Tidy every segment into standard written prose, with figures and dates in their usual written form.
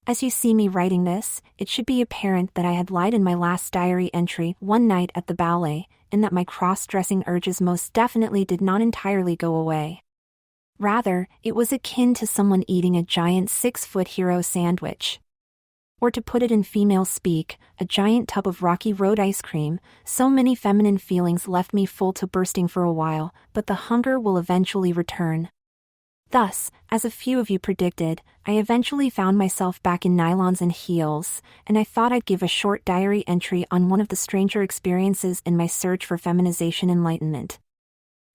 As you see me writing this, it should be apparent that I had lied in my last diary entry one night at the ballet, and that my cross-dressing urges most definitely did not entirely go away. Rather, it was akin to someone eating a giant 6-foot hero sandwich. Or to put it in female speak, a giant tub of Rocky Road ice cream. So many feminine feelings left me full to bursting for a while, but the hunger will eventually return. Thus, as a few of you predicted, I eventually found myself back in nylons and heels, and I thought I'd give a short diary entry on one of the stranger experiences in my search for feminization enlightenment.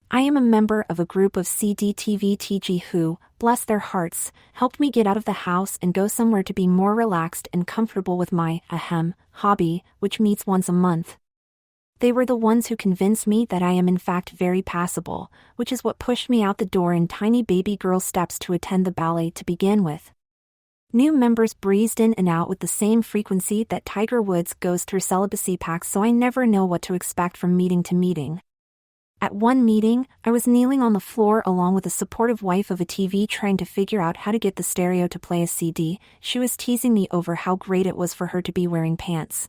I am a member of a group of CDTVTG who, bless their hearts, helped me get out of the house and go somewhere to be more relaxed and comfortable with my, hobby, which meets once a month. They were the ones who convinced me that I am in fact very passable, which is what pushed me out the door in tiny baby girl steps to attend the ballet to begin with. New members breezed in and out with the same frequency that Tiger Woods goes through celibacy packs, so I never know what to expect from meeting to meeting. At one meeting, I was kneeling on the floor along with a supportive wife of a TV trying to figure out how to get the stereo to play a CD. She was teasing me over how great it was for her to be wearing pants.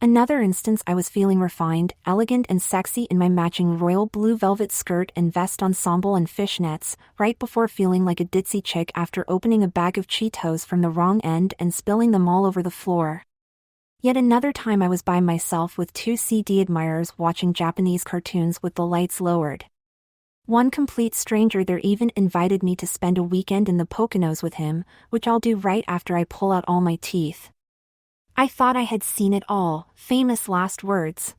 Another instance, I was feeling refined, elegant and sexy in my matching royal blue velvet skirt and vest ensemble and fishnets, right before feeling like a ditzy chick after opening a bag of Cheetos from the wrong end and spilling them all over the floor. Yet another time I was by myself with two CD admirers watching Japanese cartoons with the lights lowered. One complete stranger there even invited me to spend a weekend in the Poconos with him, which I'll do right after I pull out all my teeth. I thought I had seen it all, famous last words.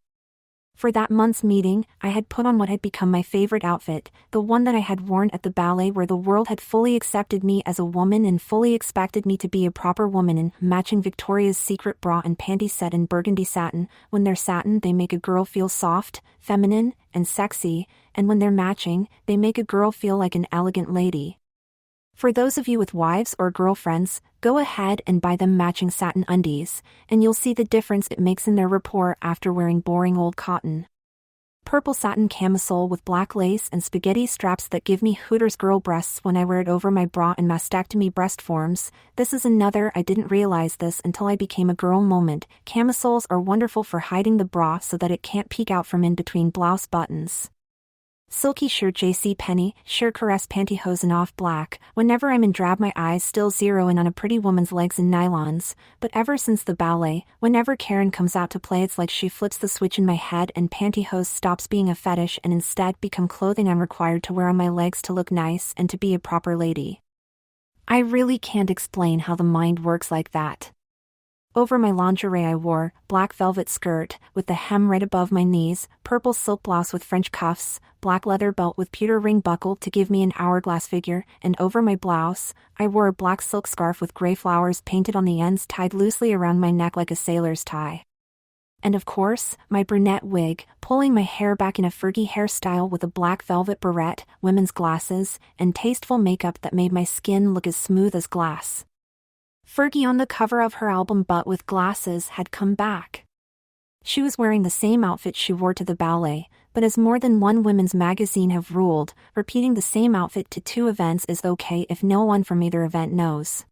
For that month's meeting, I had put on what had become my favorite outfit, the one that I had worn at the ballet where the world had fully accepted me as a woman and fully expected me to be a proper woman in, matching Victoria's Secret bra and panty set in burgundy satin. When they're satin, they make a girl feel soft, feminine, and sexy, and when they're matching, they make a girl feel like an elegant lady. For those of you with wives or girlfriends, go ahead and buy them matching satin undies, and you'll see the difference it makes in their rapport after wearing boring old cotton. Purple satin camisole with black lace and spaghetti straps that give me Hooters girl breasts when I wear it over my bra and mastectomy breast forms. This is another I didn't realize this until I became a girl moment. Camisoles are wonderful for hiding the bra so that it can't peek out from in between blouse buttons. Silky sheer JCPenney, sheer caress pantyhose in off black. Whenever I'm in drab my eyes still zero in on a pretty woman's legs in nylons, but ever since the ballet, whenever Karen comes out to play it's like she flips the switch in my head and pantyhose stops being a fetish and instead become clothing I'm required to wear on my legs to look nice and to be a proper lady. I really can't explain how the mind works like that. Over my lingerie I wore, black velvet skirt, with the hem right above my knees, purple silk blouse with French cuffs, black leather belt with pewter ring buckle to give me an hourglass figure, and over my blouse, I wore a black silk scarf with gray flowers painted on the ends tied loosely around my neck like a sailor's tie. And of course, my brunette wig, pulling my hair back in a Fergie hairstyle with a black velvet barrette, women's glasses, and tasteful makeup that made my skin look as smooth as glass. Fergie on the cover of her album But With Glasses had come back. She was wearing the same outfit she wore to the ballet, but as more than one women's magazine have ruled, repeating the same outfit to two events is okay if no one from either event knows.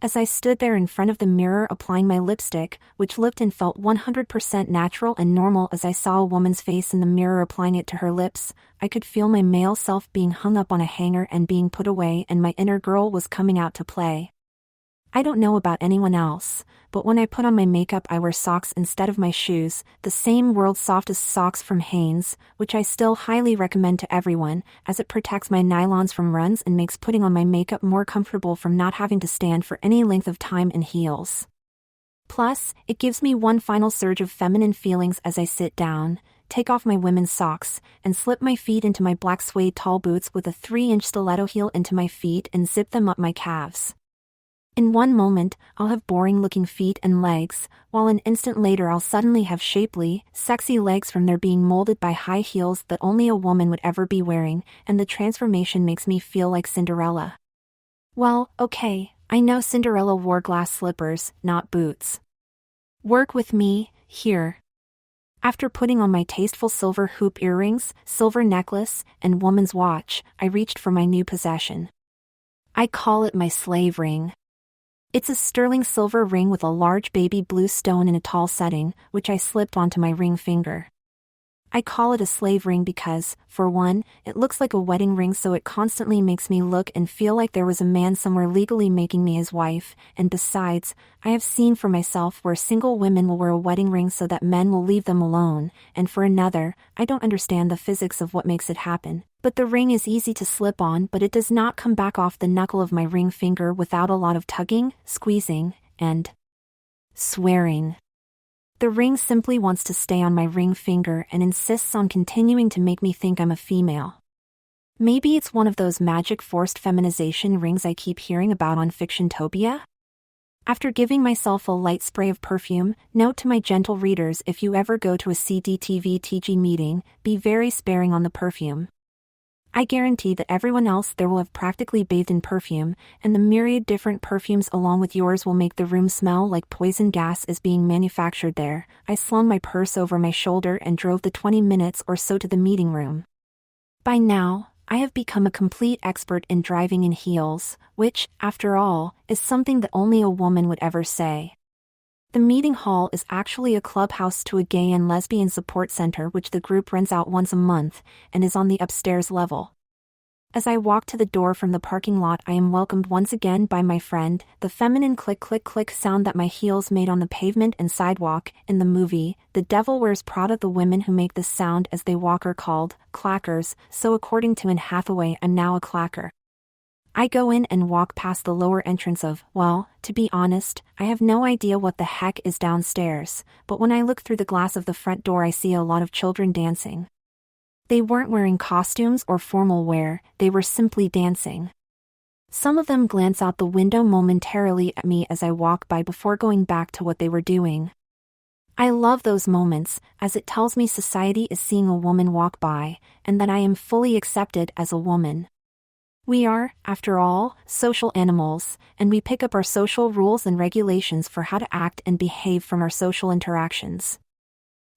As I stood there in front of the mirror applying my lipstick, which looked and felt 100% natural and normal as I saw a woman's face in the mirror applying it to her lips, I could feel my male self being hung up on a hanger and being put away and my inner girl was coming out to play. I don't know about anyone else, but when I put on my makeup I wear socks instead of my shoes, the same world's softest socks from Hanes, which I still highly recommend to everyone, as it protects my nylons from runs and makes putting on my makeup more comfortable from not having to stand for any length of time in heels. Plus, it gives me one final surge of feminine feelings as I sit down, take off my women's socks, and slip my feet into my black suede tall boots with a 3-inch stiletto heel into my feet and zip them up my calves. In one moment, I'll have boring-looking feet and legs, while an instant later I'll suddenly have shapely, sexy legs from their being molded by high heels that only a woman would ever be wearing, and the transformation makes me feel like Cinderella. Well, okay, I know Cinderella wore glass slippers, not boots. Work with me, here. After putting on my tasteful silver hoop earrings, silver necklace, and woman's watch, I reached for my new possession. I call it my slave ring. It's a sterling silver ring with a large baby blue stone in a tall setting, which I slipped onto my ring finger. I call it a slave ring because, for one, it looks like a wedding ring, so it constantly makes me look and feel like there was a man somewhere legally making me his wife, and besides, I have seen for myself where single women will wear a wedding ring so that men will leave them alone, and for another, I don't understand the physics of what makes it happen, but the ring is easy to slip on, but it does not come back off the knuckle of my ring finger without a lot of tugging, squeezing, and swearing. The ring simply wants to stay on my ring finger and insists on continuing to make me think I'm a female. Maybe it's one of those magic forced feminization rings I keep hearing about on Fictiontopia? After giving myself a light spray of perfume, note to my gentle readers: if you ever go to a CDTV-TG meeting, be very sparing on the perfume. I guarantee that everyone else there will have practically bathed in perfume, and the myriad different perfumes along with yours will make the room smell like poison gas is being manufactured there. I slung my purse over my shoulder and drove the 20 minutes or so to the meeting room. By now, I have become a complete expert in driving in heels, which, after all, is something that only a woman would ever say. The meeting hall is actually a clubhouse to a gay and lesbian support center which the group rents out once a month, and is on the upstairs level. As I walk to the door from the parking lot, I am welcomed once again by my friend. The feminine click-click-click sound that my heels made on the pavement and sidewalk in the movie The Devil Wears Prada. The women who make this sound as they walk are called clackers, so according to Anne Hathaway, I'm now a clacker. I go in and walk past the lower entrance of, well, to be honest, I have no idea what the heck is downstairs, but when I look through the glass of the front door I see a lot of children dancing. They weren't wearing costumes or formal wear, they were simply dancing. Some of them glance out the window momentarily at me as I walk by before going back to what they were doing. I love those moments, as it tells me society is seeing a woman walk by, and that I am fully accepted as a woman. We are, after all, social animals, and we pick up our social rules and regulations for how to act and behave from our social interactions.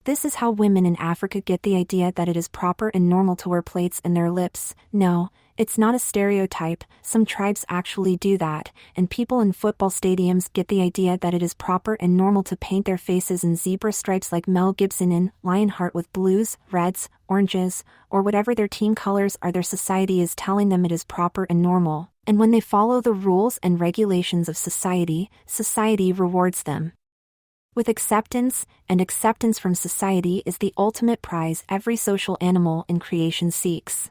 This is how women in Africa get the idea that it is proper and normal to wear plaits in their lips. No, it's not a stereotype, some tribes actually do that, and people in football stadiums get the idea that it is proper and normal to paint their faces in zebra stripes like Mel Gibson in Lionheart with blues, reds, oranges, or whatever their team colors are. Their society is telling them it is proper and normal, and when they follow the rules and regulations of society, society rewards them with acceptance, and acceptance from society is the ultimate prize every social animal in creation seeks.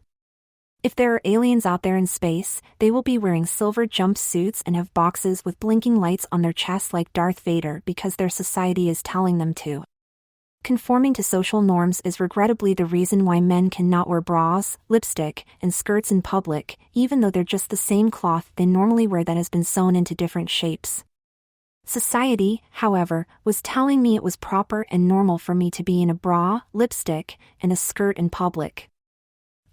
If there are aliens out there in space, they will be wearing silver jumpsuits and have boxes with blinking lights on their chests like Darth Vader because their society is telling them to. Conforming to social norms is regrettably the reason why men cannot wear bras, lipstick, and skirts in public, even though they're just the same cloth they normally wear that has been sewn into different shapes. Society, however, was telling me it was proper and normal for me to be in a bra, lipstick, and a skirt in public.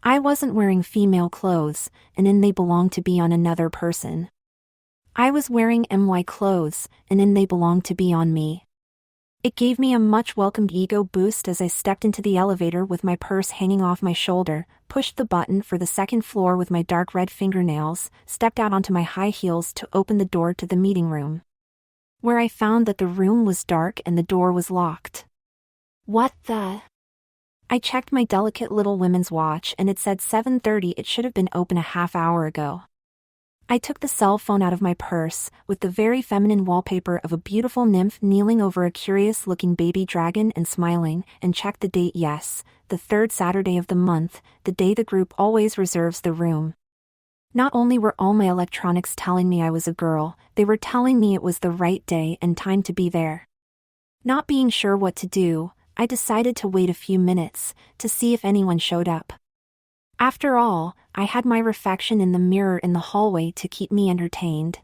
I wasn't wearing female clothes, and then they belonged to be on another person. I was wearing MY clothes, and then they belonged to be on me. It gave me a much welcomed ego boost as I stepped into the elevator with my purse hanging off my shoulder, pushed the button for the second floor with my dark red fingernails, stepped out onto my high heels to open the door to the meeting room, where I found that the room was dark and the door was locked. What the? I checked my delicate little women's watch and it said 7:30. It should have been open a half hour ago. I took the cell phone out of my purse, with the very feminine wallpaper of a beautiful nymph kneeling over a curious-looking baby dragon and smiling, and checked the date. Yes, the third Saturday of the month, the day the group always reserves the room. Not only were all my electronics telling me I was a girl, they were telling me it was the right day and time to be there. Not being sure what to do, I decided to wait a few minutes, to see if anyone showed up. After all, I had my reflection in the mirror in the hallway to keep me entertained.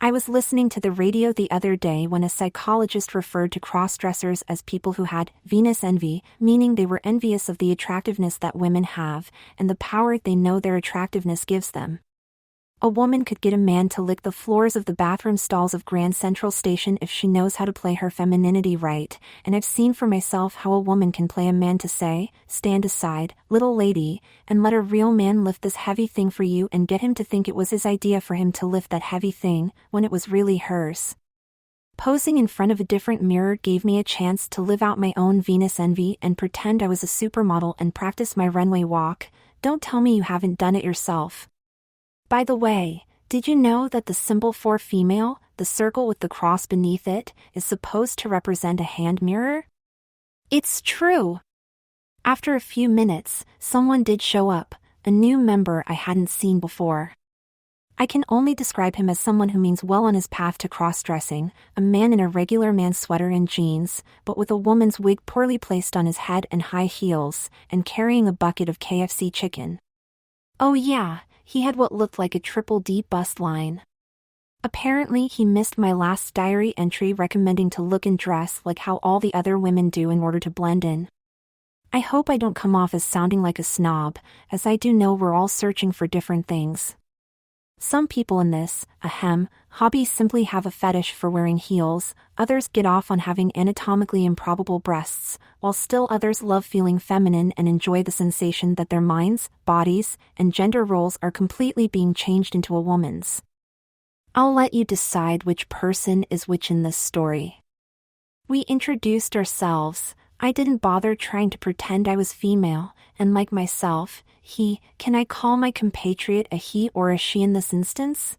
I was listening to the radio the other day when a psychologist referred to cross-dressers as people who had Venus envy, meaning they were envious of the attractiveness that women have, and the power they know their attractiveness gives them. A woman could get a man to lick the floors of the bathroom stalls of Grand Central Station if she knows how to play her femininity right, and I've seen for myself how a woman can play a man to say, "Stand aside, little lady," and let a real man lift this heavy thing for you and get him to think it was his idea for him to lift that heavy thing, when it was really hers. Posing in front of a different mirror gave me a chance to live out my own Venus envy and pretend I was a supermodel and practice my runway walk. Don't tell me you haven't done it yourself. By the way, did you know that the symbol for female, the circle with the cross beneath it, is supposed to represent a hand mirror? It's true! After a few minutes, someone did show up, a new member I hadn't seen before. I can only describe him as someone who means well on his path to cross-dressing, a man in a regular man's sweater and jeans, but with a woman's wig poorly placed on his head and high heels, and carrying a bucket of KFC chicken. Oh yeah, he had what looked like a triple D bust line. Apparently he missed my last diary entry recommending to look and dress like how all the other women do in order to blend in. I hope I don't come off as sounding like a snob, as I do know we're all searching for different things. Some people in this, hobby simply have a fetish for wearing heels, others get off on having anatomically improbable breasts, while still others love feeling feminine and enjoy the sensation that their minds, bodies, and gender roles are completely being changed into a woman's. I'll let you decide which person is which in this story. We introduced ourselves. I didn't bother trying to pretend I was female, and like myself, can I call my compatriot a he or a she in this instance?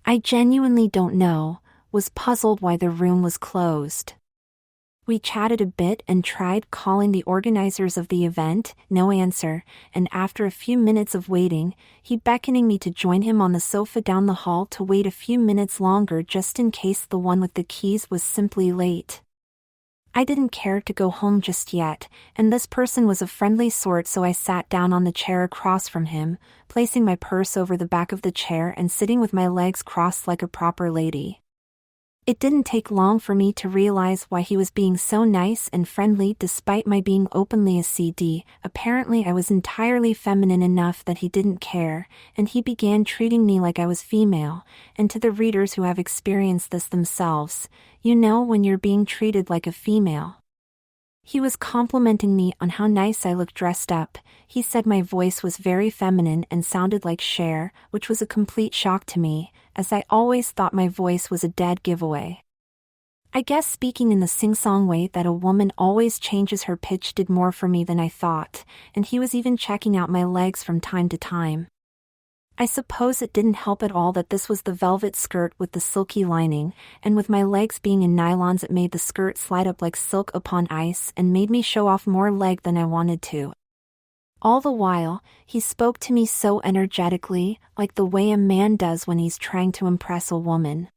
I genuinely don't know, was puzzled why the room was closed. We chatted a bit and tried calling the organizers of the event, no answer, and after a few minutes of waiting, he beckoning me to join him on the sofa down the hall to wait a few minutes longer just in case the one with the keys was simply late. I didn't care to go home just yet, and this person was a friendly sort, so I sat down on the chair across from him, placing my purse over the back of the chair and sitting with my legs crossed like a proper lady. It didn't take long for me to realize why he was being so nice and friendly despite my being openly a CD. Apparently I was entirely feminine enough that he didn't care, and he began treating me like I was female, and to the readers who have experienced this themselves, you know when you're being treated like a female. He was complimenting me on how nice I looked dressed up. He said my voice was very feminine and sounded like Cher, which was a complete shock to me, as I always thought my voice was a dead giveaway. I guess speaking in the sing-song way that a woman always changes her pitch did more for me than I thought, and he was even checking out my legs from time to time. I suppose it didn't help at all that this was the velvet skirt with the silky lining, and with my legs being in nylons it made the skirt slide up like silk upon ice and made me show off more leg than I wanted to. All the while, he spoke to me so energetically, like the way a man does when he's trying to impress a woman.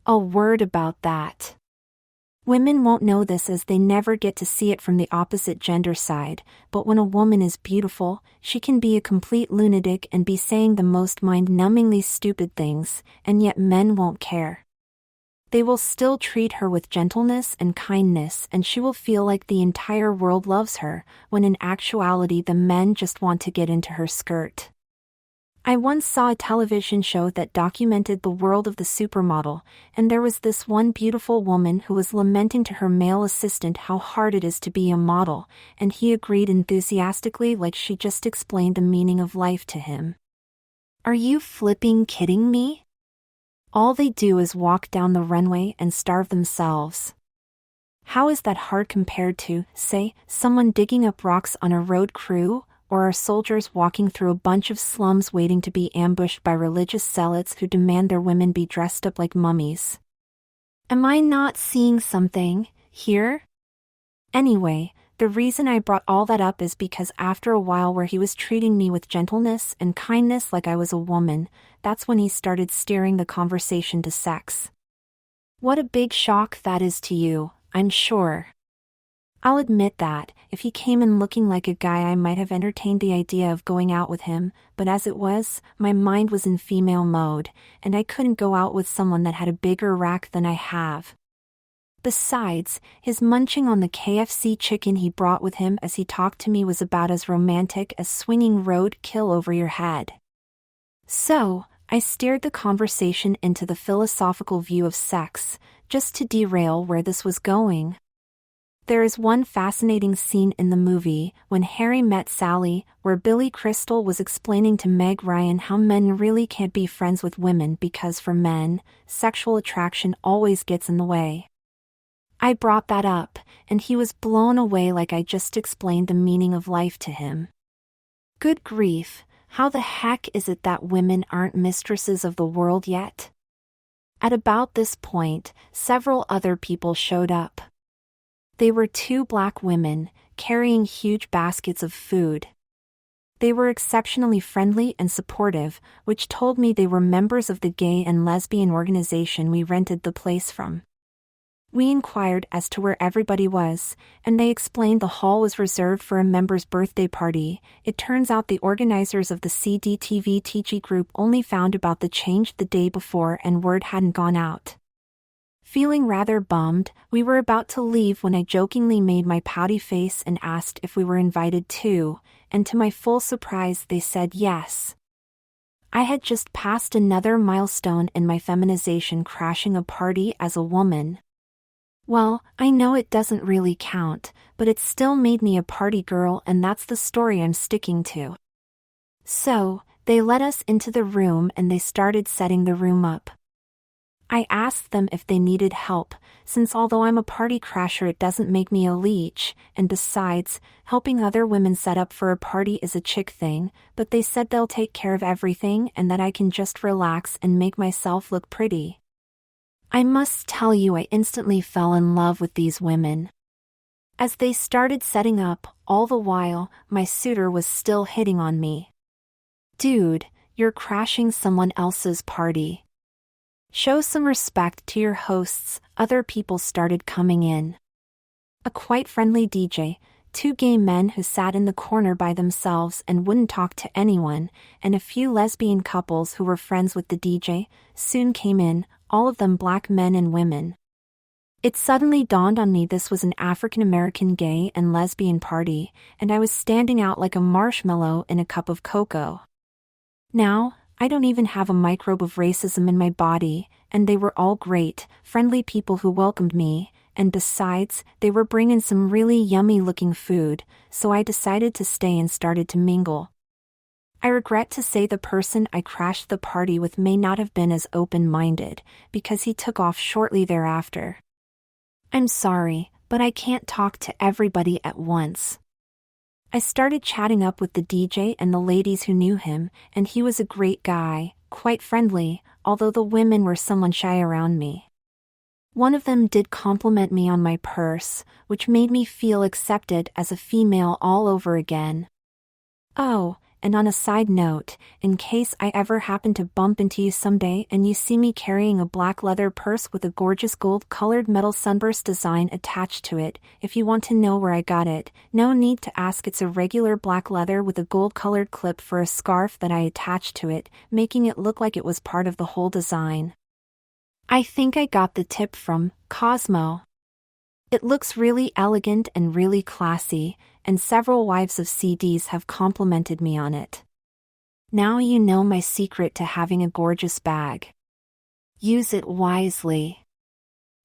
A word about that. Women won't know this as they never get to see it from the opposite gender side, but when a woman is beautiful, she can be a complete lunatic and be saying the most mind-numbingly stupid things, and yet men won't care. They will still treat her with gentleness and kindness, and she will feel like the entire world loves her, when in actuality the men just want to get into her skirt. I once saw a television show that documented the world of the supermodel, and there was this one beautiful woman who was lamenting to her male assistant how hard it is to be a model, and he agreed enthusiastically like she just explained the meaning of life to him. Are you flipping kidding me? All they do is walk down the runway and starve themselves. How is that hard compared to, say, someone digging up rocks on a road crew? Or are soldiers walking through a bunch of slums waiting to be ambushed by religious zealots who demand their women be dressed up like mummies? Am I not seeing something here? Anyway, the reason I brought all that up is because after a while where he was treating me with gentleness and kindness like I was a woman, that's when he started steering the conversation to sex. What a big shock that is to you, I'm sure. I'll admit that, if he came in looking like a guy I might have entertained the idea of going out with him, but as it was, my mind was in female mode, and I couldn't go out with someone that had a bigger rack than I have. Besides, his munching on the KFC chicken he brought with him as he talked to me was about as romantic as swinging road kill over your head. So, I steered the conversation into the philosophical view of sex, just to derail where this was going. There is one fascinating scene in the movie, When Harry Met Sally, where Billy Crystal was explaining to Meg Ryan how men really can't be friends with women because for men, sexual attraction always gets in the way. I brought that up, and he was blown away like I just explained the meaning of life to him. Good grief, how the heck is it that women aren't mistresses of the world yet? At about this point, several other people showed up. They were two black women, carrying huge baskets of food. They were exceptionally friendly and supportive, which told me they were members of the gay and lesbian organization we rented the place from. We inquired as to where everybody was, and they explained the hall was reserved for a member's birthday party. It turns out the organizers of the CDTV group only found about the change the day before and word hadn't gone out. Feeling rather bummed, we were about to leave when I jokingly made my pouty face and asked if we were invited too, and to my full surprise they said yes. I had just passed another milestone in my feminization, crashing a party as a woman. Well, I know it doesn't really count, but it still made me a party girl, and that's the story I'm sticking to. So, they let us into the room and they started setting the room up. I asked them if they needed help, since although I'm a party crasher it doesn't make me a leech, and besides, helping other women set up for a party is a chick thing, but they said they'll take care of everything and that I can just relax and make myself look pretty. I must tell you, I instantly fell in love with these women. As they started setting up, all the while, my suitor was still hitting on me. Dude, you're crashing someone else's party. Show some respect to your hosts. Other people started coming in. A quite friendly DJ, two gay men who sat in the corner by themselves and wouldn't talk to anyone, and a few lesbian couples who were friends with the DJ, soon came in, all of them black men and women. It suddenly dawned on me this was an African American gay and lesbian party, and I was standing out like a marshmallow in a cup of cocoa. Now, I don't even have a microbe of racism in my body, and they were all great, friendly people who welcomed me, and besides, they were bringing some really yummy-looking food, so I decided to stay and started to mingle. I regret to say the person I crashed the party with may not have been as open-minded, because he took off shortly thereafter. I'm sorry, but I can't talk to everybody at once. I started chatting up with the DJ and the ladies who knew him, and he was a great guy, quite friendly, although the women were somewhat shy around me. One of them did compliment me on my purse, which made me feel accepted as a female all over again. Oh, and on a side note, in case I ever happen to bump into you someday and you see me carrying a black leather purse with a gorgeous gold-colored metal sunburst design attached to it, if you want to know where I got it, no need to ask. It's a regular black leather with a gold-colored clip for a scarf that I attached to it, making it look like it was part of the whole design. I think I got the tip from Cosmo. It looks really elegant and really classy, and several wives of CDs have complimented me on it. Now you know my secret to having a gorgeous bag. Use it wisely.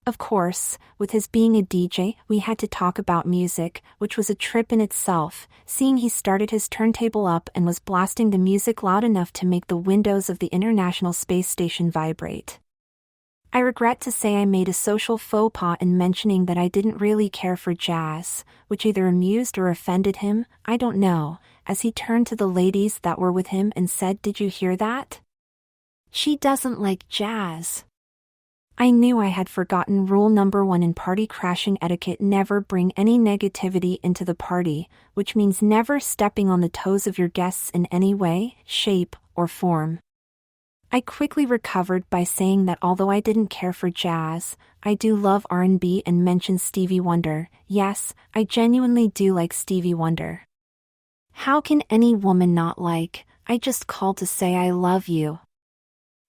Of course, with his being a DJ, we had to talk about music, which was a trip in itself, seeing he started his turntable up and was blasting the music loud enough to make the windows of the International Space Station vibrate. I regret to say I made a social faux pas in mentioning that I didn't really care for jazz, which either amused or offended him, I don't know, as he turned to the ladies that were with him and said, "Did you hear that? She doesn't like jazz." I knew I had forgotten rule number 1 in party crashing etiquette: never bring any negativity into the party, which means never stepping on the toes of your guests in any way, shape, or form. I quickly recovered by saying that although I didn't care for jazz, I do love R&B and mentioned Stevie Wonder. Yes, I genuinely do like Stevie Wonder. How can any woman not like? I just called to say I love you.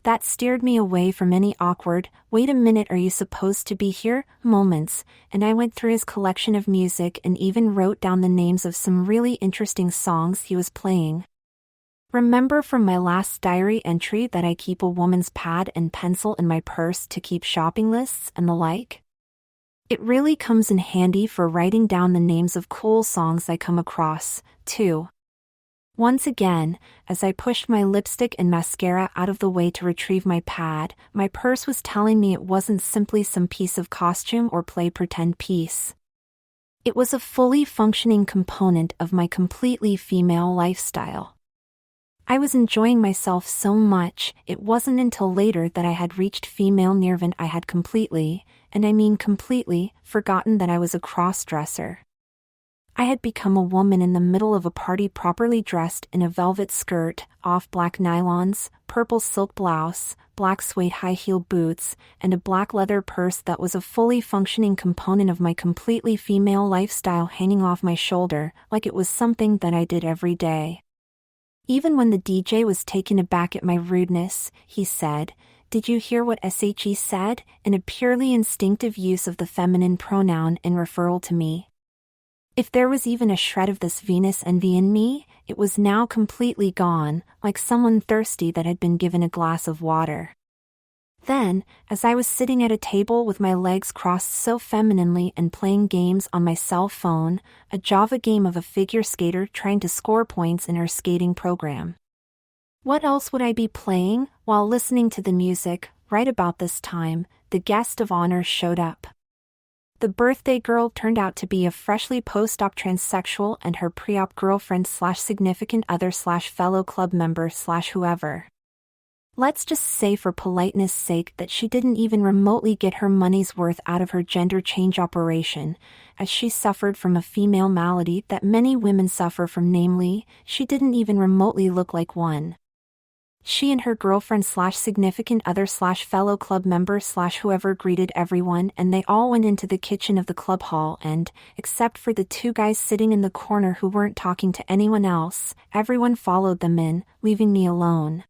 That steered me away from any awkward, "Wait a minute, are you supposed to be here?" moments, and I went through his collection of music and even wrote down the names of some really interesting songs he was playing. Remember from my last diary entry that I keep a woman's pad and pencil in my purse to keep shopping lists and the like? It really comes in handy for writing down the names of cool songs I come across, too. Once again, as I pushed my lipstick and mascara out of the way to retrieve my pad, my purse was telling me it wasn't simply some piece of costume or play pretend piece. It was a fully functioning component of my completely female lifestyle. I was enjoying myself so much, it wasn't until later that I had reached female nirvana I had completely, and I mean completely, forgotten that I was a cross-dresser. I had become a woman in the middle of a party properly dressed in a velvet skirt, off black nylons, purple silk blouse, black suede high-heel boots, and a black leather purse that was a fully functioning component of my completely female lifestyle hanging off my shoulder, like it was something that I did every day. Even when the DJ was taken aback at my rudeness, he said, "Did you hear what SHE said?" in a purely instinctive use of the feminine pronoun in referral to me. If there was even a shred of this Venus envy in me, it was now completely gone, like someone thirsty that had been given a glass of water. Then, as I was sitting at a table with my legs crossed so femininely and playing games on my cell phone, a Java game of a figure skater trying to score points in her skating program. What else would I be playing? While listening to the music, right about this time, the guest of honor showed up. The birthday girl turned out to be a freshly post-op transsexual and her pre-op girlfriend/significant other/fellow club member/whoever. Let's just say for politeness' sake that she didn't even remotely get her money's worth out of her gender change operation, as she suffered from a female malady that many women suffer from, namely, she didn't even remotely look like one. She and her girlfriend/significant other/fellow club member/whoever greeted everyone, and they all went into the kitchen of the club hall and, except for the two guys sitting in the corner who weren't talking to anyone else, everyone followed them in, leaving me alone.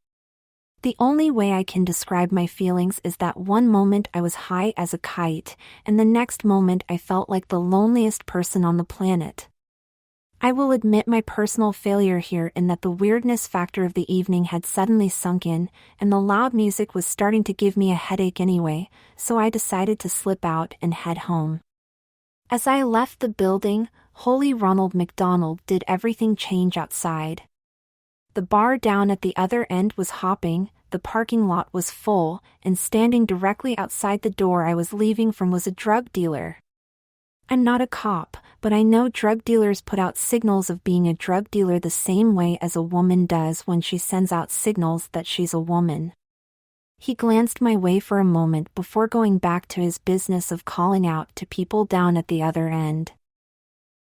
The only way I can describe my feelings is that one moment I was high as a kite, and the next moment I felt like the loneliest person on the planet. I will admit my personal failure here in that the weirdness factor of the evening had suddenly sunk in, and the loud music was starting to give me a headache anyway, so I decided to slip out and head home. As I left the building, holy Ronald McDonald, did everything change outside. The bar down at the other end was hopping, the parking lot was full, and standing directly outside the door I was leaving from was a drug dealer. I'm not a cop, but I know drug dealers put out signals of being a drug dealer the same way as a woman does when she sends out signals that she's a woman. He glanced my way for a moment before going back to his business of calling out to people down at the other end.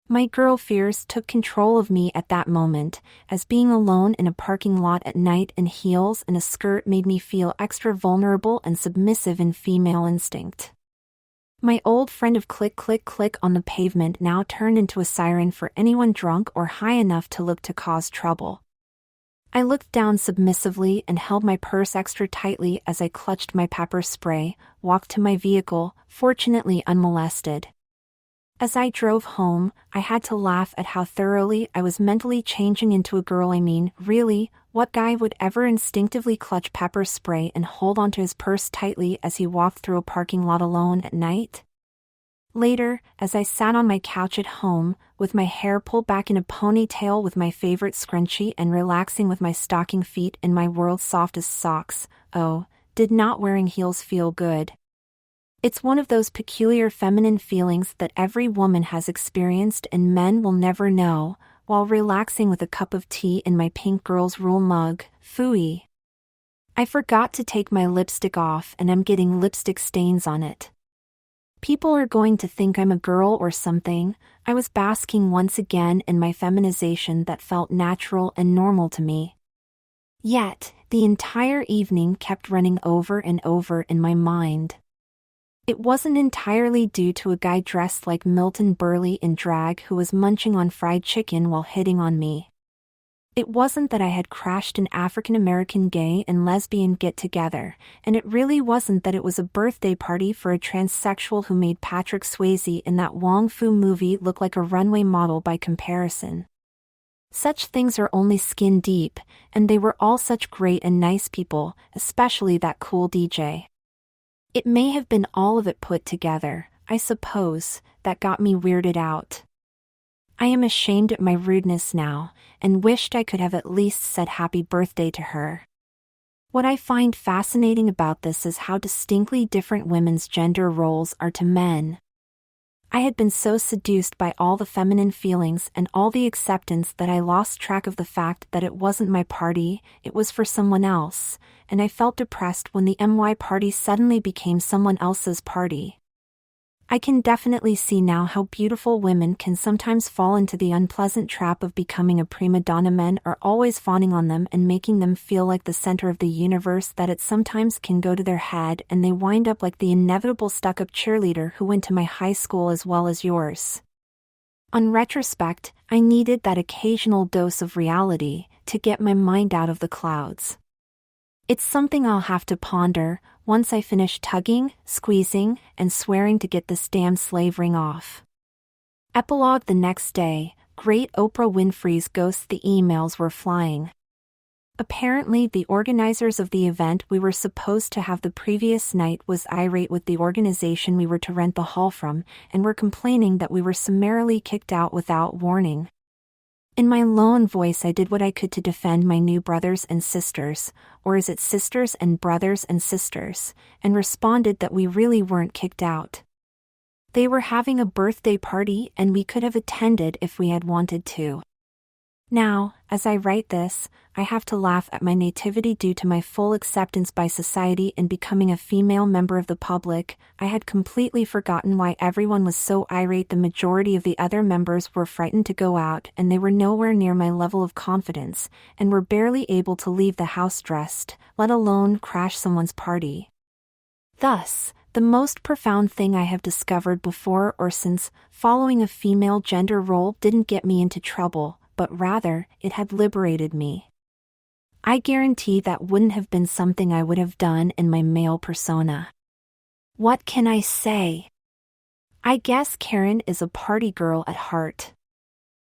My girl fears took control of me at that moment, as being alone in a parking lot at night in heels and a skirt made me feel extra vulnerable and submissive in female instinct. My old friend of click click click on the pavement now turned into a siren for anyone drunk or high enough to look to cause trouble. I looked down submissively and held my purse extra tightly as I clutched my pepper spray, walked to my vehicle, fortunately unmolested. As I drove home, I had to laugh at how thoroughly I was mentally changing into a girl. I mean, really, what guy would ever instinctively clutch pepper spray and hold onto his purse tightly as he walked through a parking lot alone at night? Later, as I sat on my couch at home, with my hair pulled back in a ponytail with my favorite scrunchie and relaxing with my stocking feet in my world's softest socks, oh, did not wearing heels feel good. It's one of those peculiar feminine feelings that every woman has experienced and men will never know, while relaxing with a cup of tea in my pink Girls Rule mug. Phooey. I forgot to take my lipstick off and I'm getting lipstick stains on it. People are going to think I'm a girl or something. I was basking once again in my feminization that felt natural and normal to me. Yet, the entire evening kept running over and over in my mind. It wasn't entirely due to a guy dressed like Milton Berle in drag who was munching on fried chicken while hitting on me. It wasn't that I had crashed an African-American gay and lesbian get-together, and it really wasn't that it was a birthday party for a transsexual who made Patrick Swayze in that Wong Fu movie look like a runway model by comparison. Such things are only skin deep, and they were all such great and nice people, especially that cool DJ. It may have been all of it put together, I suppose, that got me weirded out. I am ashamed at my rudeness now, and wished I could have at least said happy birthday to her. What I find fascinating about this is how distinctly different women's gender roles are to men. I had been so seduced by all the feminine feelings and all the acceptance that I lost track of the fact that it wasn't my party, it was for someone else, and I felt depressed when the MY party suddenly became someone else's party. I can definitely see now how beautiful women can sometimes fall into the unpleasant trap of becoming a prima donna. Men are always fawning on them and making them feel like the center of the universe, that it sometimes can go to their head and they wind up like the inevitable stuck-up cheerleader who went to my high school as well as yours. On retrospect, I needed that occasional dose of reality to get my mind out of the clouds. It's something I'll have to ponder once I finish tugging, squeezing, and swearing to get this damn slave ring off. Epilogue: the next day, great Oprah Winfrey's ghosts. The emails were flying. Apparently, the organizers of the event we were supposed to have the previous night was irate with the organization we were to rent the hall from, and were complaining that we were summarily kicked out without warning. In my lone voice I did what I could to defend my new brothers and sisters, or is it sisters and brothers and sisters, and responded that we really weren't kicked out. They were having a birthday party and we could have attended if we had wanted to. Now, as I write this, I have to laugh at my nativity due to my full acceptance by society and becoming a female member of the public. I had completely forgotten why everyone was so irate. The majority of the other members were frightened to go out, and they were nowhere near my level of confidence, and were barely able to leave the house dressed, let alone crash someone's party. Thus, the most profound thing I have discovered before or since following a female gender role didn't get me into trouble, but rather, it had liberated me. I guarantee that wouldn't have been something I would have done in my male persona. What can I say? I guess Karen is a party girl at heart.